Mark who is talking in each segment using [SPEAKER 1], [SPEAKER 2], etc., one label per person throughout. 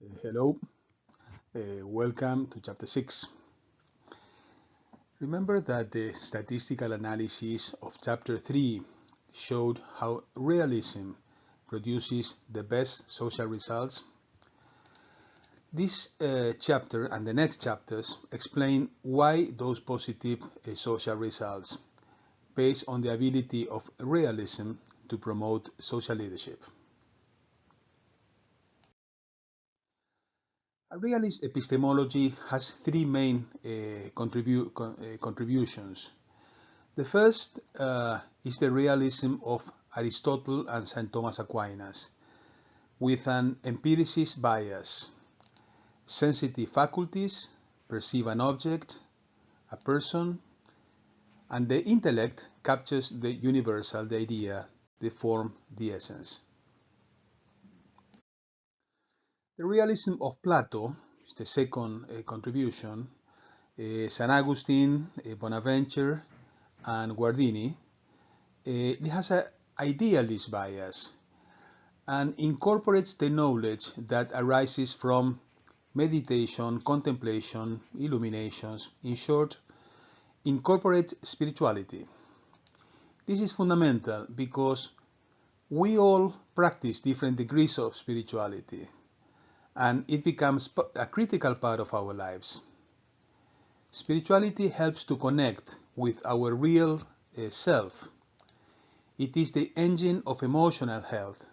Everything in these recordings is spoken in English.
[SPEAKER 1] Hello, welcome to chapter 6. Remember that the statistical analysis of chapter 3 showed how realism produces the best social results? This chapter and the next chapters explain why those positive social results, based on the ability of realism to promote social leadership. A realist epistemology has three main contributions. The first is the realism of Aristotle and St. Thomas Aquinas, with an empiricist bias. Sensitive faculties perceive an object, a person, and the intellect captures the universal, the idea, the form, the essence. The realism of Plato is the second contribution. St. Augustine, Bonaventure, and Guardini, it has an idealist bias and incorporates the knowledge that arises from meditation, contemplation, illuminations. In short, incorporate spirituality. This is fundamental because we all practice different degrees of spirituality, and it becomes a critical part of our lives. Spirituality helps to connect with our real self. It is the engine of emotional health.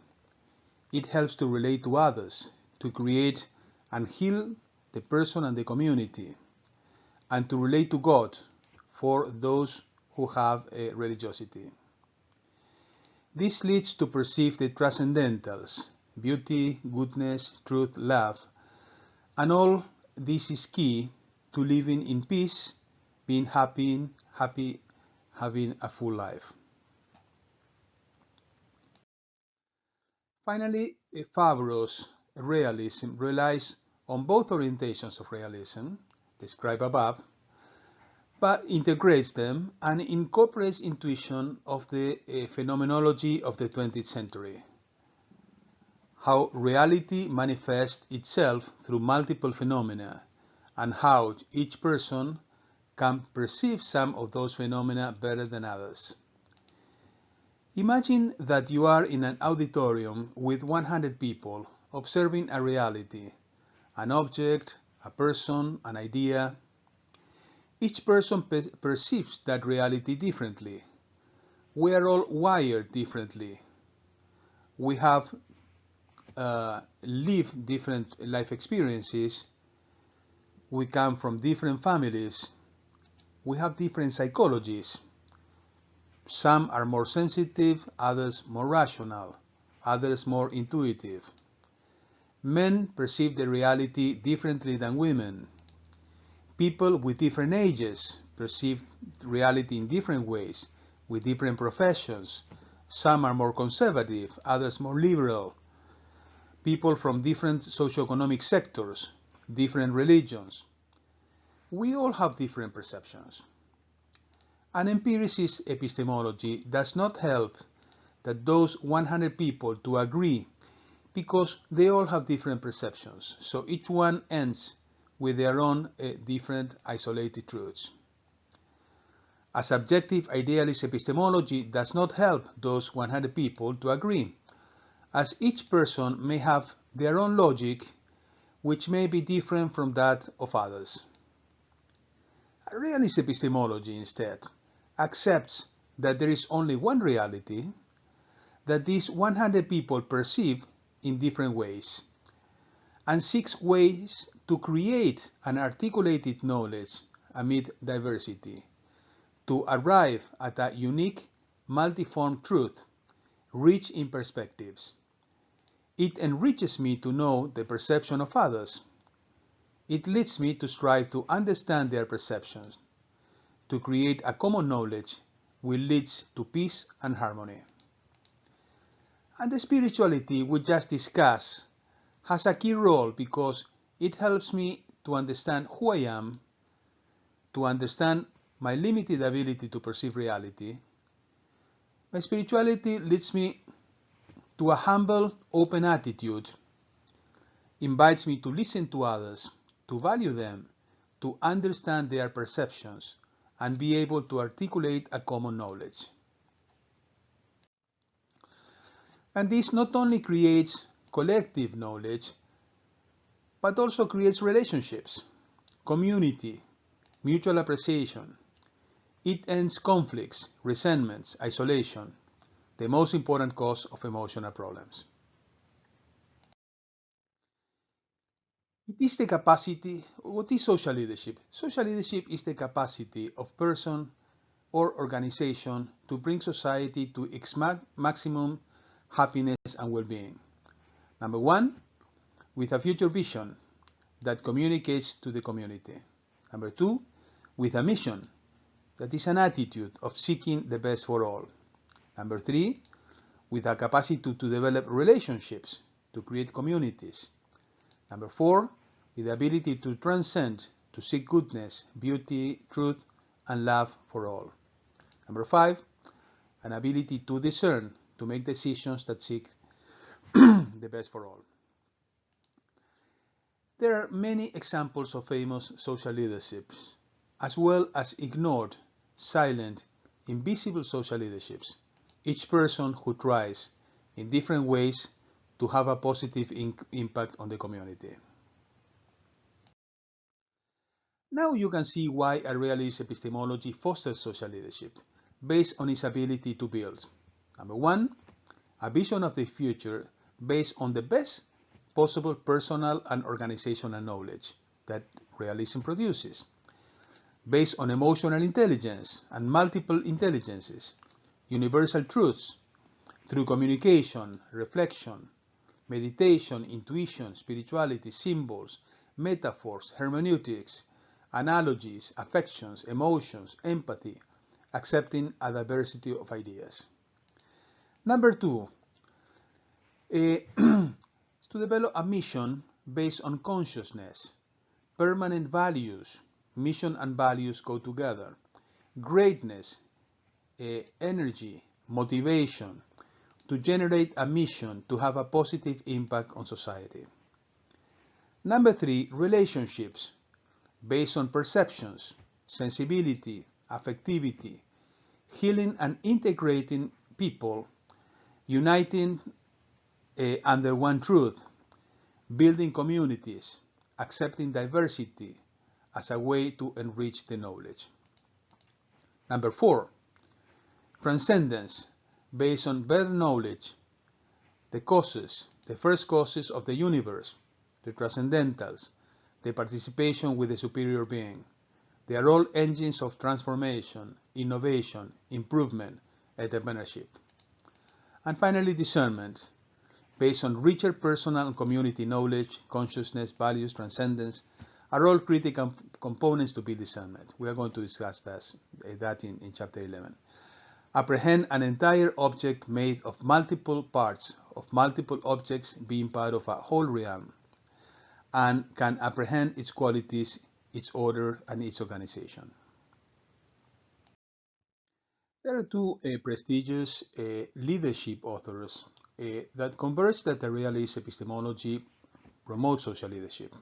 [SPEAKER 1] It helps to relate to others, to create and heal the person and the community, and to relate to God for those who have a religiosity. This leads to perceive the transcendentals, beauty, goodness, truth, love, and all this is key to living in peace, being happy, having a full life. Finally, Fabre's realism relies on both orientations of realism, described above, but integrates them and incorporates intuition of the phenomenology of the 20th century. How reality manifests itself through multiple phenomena, and how each person can perceive some of those phenomena better than others. Imagine that you are in an auditorium with 100 people observing a reality, an object, a person, an idea. Each person perceives that reality differently. We are all wired differently. We have lived different life experiences. We come from different families. We have different psychologies. Some are more sensitive, others more rational, others more intuitive. Men perceive the reality differently than women. People with different ages perceive reality in different ways, with different professions. Some are more conservative, others more liberal. People from different socioeconomic sectors, different religions. We all have different perceptions. An empiricist epistemology does not help that those 100 people to agree because they all have different perceptions, so each one ends with their own different isolated truths. A subjective idealist epistemology does not help those 100 people to agree, as each person may have their own logic which may be different from that of others. A realist epistemology, instead, accepts that there is only one reality, that these 100 people perceive in different ways, and seeks ways to create an articulated knowledge amid diversity, to arrive at a unique, multiform truth, rich in perspectives. It enriches me to know the perception of others. It leads me to strive to understand their perceptions, to create a common knowledge which leads to peace and harmony. And the spirituality we just discussed has a key role because it helps me to understand who I am, to understand my limited ability to perceive reality. My spirituality leads me to a humble, open attitude. invites me to listen to others, to value them, to understand their perceptions, and be able to articulate a common knowledge. And this not only creates collective knowledge, but also creates relationships, community, mutual appreciation. It ends conflicts, resentments, isolation, the most important cause of emotional problems. It is the capacity. What is social leadership? Social leadership is the capacity of person or organization to bring society to its maximum happiness and well-being. Number one, with a future vision that communicates to the community. Number two, with a mission that is an attitude of seeking the best for all. Number three, with a capacity to develop relationships, to create communities. Number four, with the ability to transcend, to seek goodness, beauty, truth, and love for all. Number five, an ability to discern, to make decisions that seek the best for all. There are many examples of famous social leaderships, as well as ignored, silent, invisible social leaderships. Each person who tries, in different ways, to have a positive impact on the community. Now you can see why a realist epistemology fosters social leadership, based on its ability to build. Number one, a vision of the future based on the best possible personal and organizational knowledge that realism produces, based on emotional intelligence and multiple intelligences, universal truths, through communication, reflection, meditation, intuition, spirituality, symbols, metaphors, hermeneutics, analogies, affections, emotions, empathy, accepting a diversity of ideas. Number two, to develop a mission based on consciousness, permanent values. Mission and values go together. Greatness, energy, motivation, to generate a mission to have a positive impact on society. Number three, relationships based on perceptions, sensibility, affectivity, healing and integrating people, uniting under one truth, building communities, accepting diversity as a way to enrich the knowledge. Number four, transcendence based on better knowledge, the causes, the first causes of the universe, the transcendentals, the participation with the superior being. They are all engines of transformation, innovation, improvement, entrepreneurship. And finally, discernment, based on richer personal and community knowledge, consciousness, values, transcendence, are all critical components to build discernment. We are going to discuss that in chapter 11. Apprehend an entire object made of multiple parts, of multiple objects being part of a whole realm, and can apprehend its qualities, its order, and its organization. There are two prestigious leadership authors that converge that the realist epistemology promotes social leadership.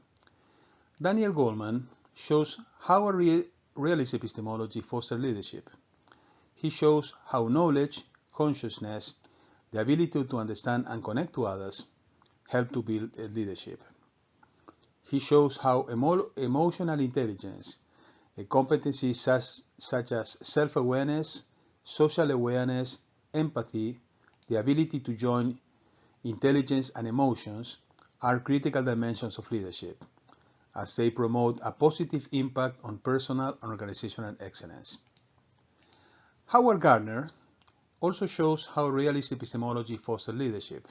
[SPEAKER 1] Daniel Goleman shows how a realist epistemology fosters leadership. He shows how knowledge, consciousness, the ability to understand and connect to others help to build leadership. He shows how emotional intelligence, competencies such as self-awareness, social awareness, empathy, the ability to join intelligence and emotions are critical dimensions of leadership, as they promote a positive impact on personal and organizational excellence. Howard Gardner also shows how realist epistemology fosters leadership.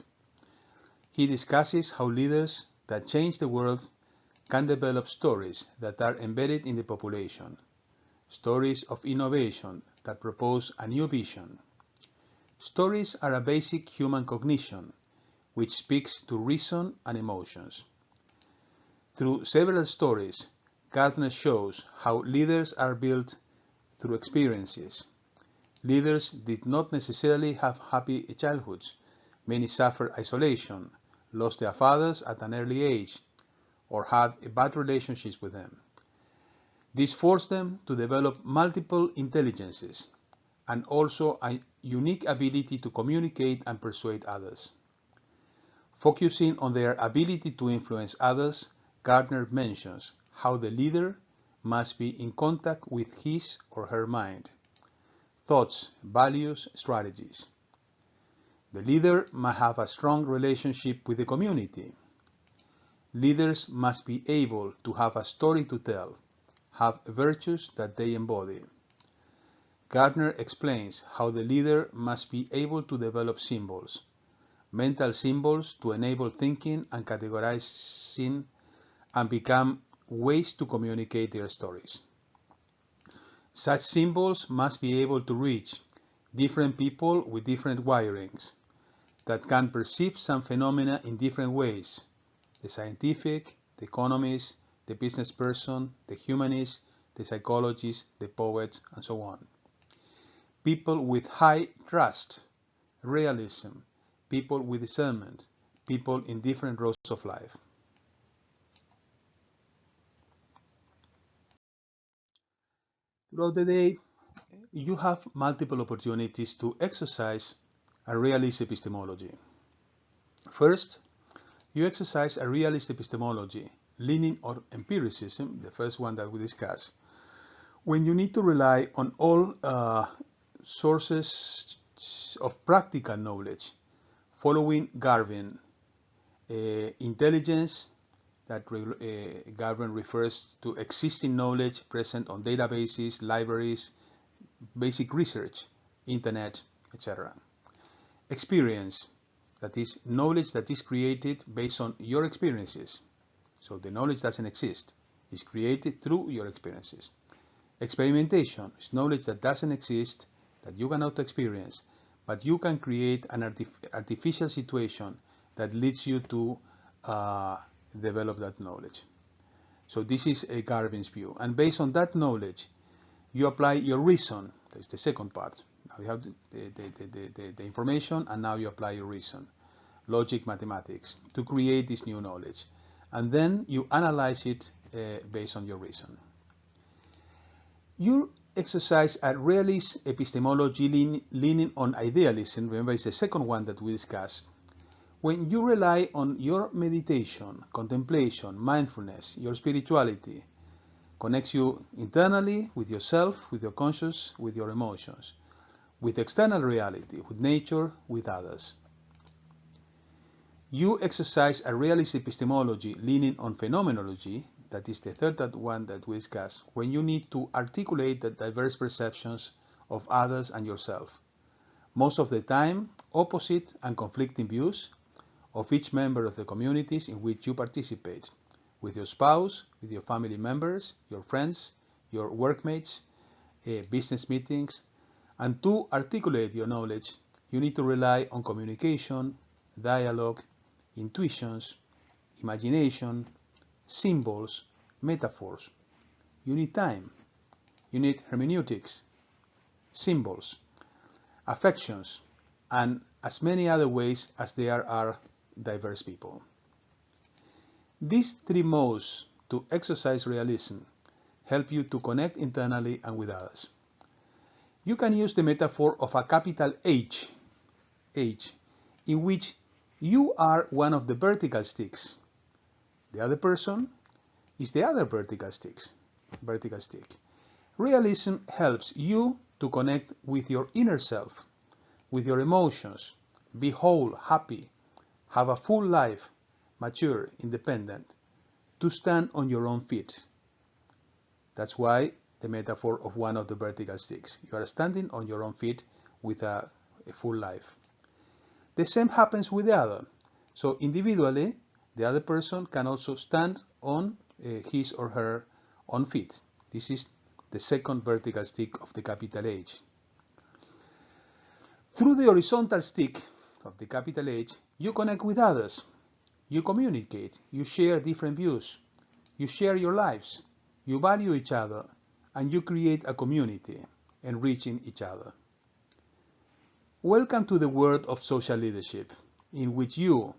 [SPEAKER 1] He discusses how leaders that change the world can develop stories that are embedded in the population, stories of innovation that propose a new vision. Stories are a basic human cognition which speaks to reason and emotions. Through several stories, Gardner shows how leaders are built through experiences. Leaders did not necessarily have happy childhoods. Many suffered isolation, lost their fathers at an early age, or had bad relationships with them. This forced them to develop multiple intelligences and also a unique ability to communicate and persuade others. Focusing on their ability to influence others, Gardner mentions how the leader must be in contact with his or her mind, thoughts, values, strategies. The leader must have a strong relationship with the community. Leaders must be able to have a story to tell, have virtues that they embody. Gardner explains how the leader must be able to develop symbols, mental symbols to enable thinking and categorizing and become ways to communicate their stories. Such symbols must be able to reach different people with different wirings that can perceive some phenomena in different ways: the scientific, the economist, the business person, the humanist, the psychologist, the poet, and so on. People with high trust, realism, people with discernment, people in different roles of life. Throughout the day, you have multiple opportunities to exercise a realist epistemology. First, you exercise a realist epistemology leaning on empiricism, the first one that we discussed, when you need to rely on all sources of practical knowledge, following Garvin. Intelligence, that Garvin refers to existing knowledge present on databases, libraries, basic research, internet, etc. Experience, that is knowledge that is created based on your experiences. So the knowledge doesn't exist. It's created through your experiences. Experimentation is knowledge that doesn't exist, that you cannot experience, but you can create an artificial situation that leads you to develop that knowledge. So this is a Garvin's view. And based on that knowledge, you apply your reason. That's the second part. Now you have the information, and now you apply your reason, logic, mathematics, to create this new knowledge. And then you analyze it based on your reason. You exercise a realist epistemology leaning on idealism. Remember, it's the second one that we discussed. When you rely on your meditation, contemplation, mindfulness, your spirituality, connects you internally with yourself, with your conscious, with your emotions, with external reality, with nature, with others. You exercise a realist epistemology leaning on phenomenology, that is the third one that we discussed, when you need to articulate the diverse perceptions of others and yourself. Most of the time, opposite and conflicting views of each member of the communities in which you participate, with your spouse, with your family members, your friends, your workmates, business meetings. And to articulate your knowledge, you need to rely on communication, dialogue, intuitions, imagination, symbols, metaphors. You need time. You need hermeneutics, symbols, affections, and as many other ways as there are diverse people. These three modes to exercise realism help you to connect internally and with others. You can use the metaphor of a capital H, in which you are one of the vertical sticks. The other person is the other vertical stick. Realism helps you to connect with your inner self, with your emotions, be whole, happy, have a full life, mature, independent, to stand on your own feet. That's why the metaphor of one of the vertical sticks. You are standing on your own feet with a full life. The same happens with the other. So individually, the other person can also stand on his or her own feet. This is the second vertical stick of the capital H. Through the horizontal stick of the capital H, you connect with others. You communicate. You share different views. You share your lives. You value each other. And you create a community, enriching each other. Welcome to the world of social leadership, in which you,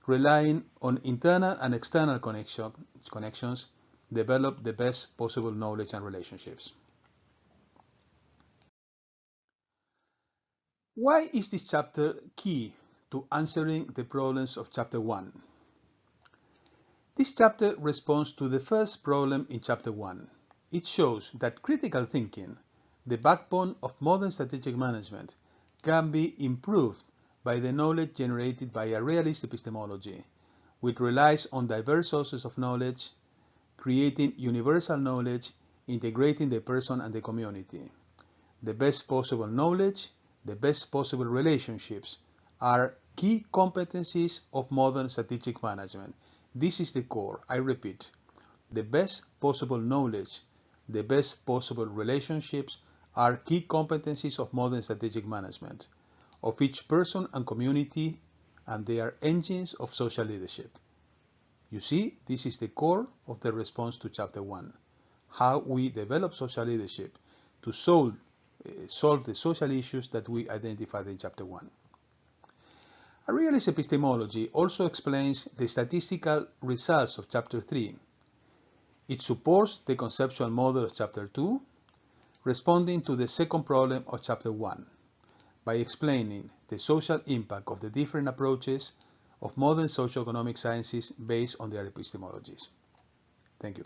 [SPEAKER 1] relying on internal and external connections, develop the best possible knowledge and relationships. Why is this chapter key to answering the problems of chapter 1? This chapter responds to the first problem in chapter 1. It shows that critical thinking, the backbone of modern strategic management, can be improved by the knowledge generated by a realist epistemology, which relies on diverse sources of knowledge, creating universal knowledge, integrating the person and the community. The best possible knowledge, the best possible relationships are key competencies of modern strategic management. This is the core. I repeat, the best possible knowledge, the best possible relationships are key competencies of modern strategic management, of each person and community, and they are engines of social leadership. You see, this is the core of the response to chapter 1, how we develop social leadership to solve the social issues that we identified in chapter 1. A realist epistemology also explains the statistical results of chapter 3. It supports the conceptual model of chapter 2, responding to the second problem of chapter 1 by explaining the social impact of the different approaches of modern socio-economic sciences based on their epistemologies. Thank you.